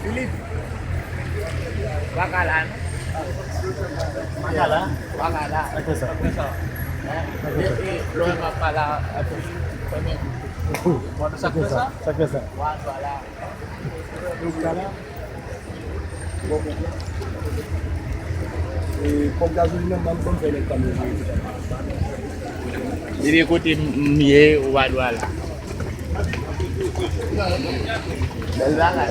Philip. Bakalan. Bakala? Bakala. Nagkasa. Luar mapala atau ini. Nagkasa. Nagkasa. Wan bala. Bakala. Comme gasoline, même comme c'est les camions. Jadi ikuti mie wadwala. Belanga.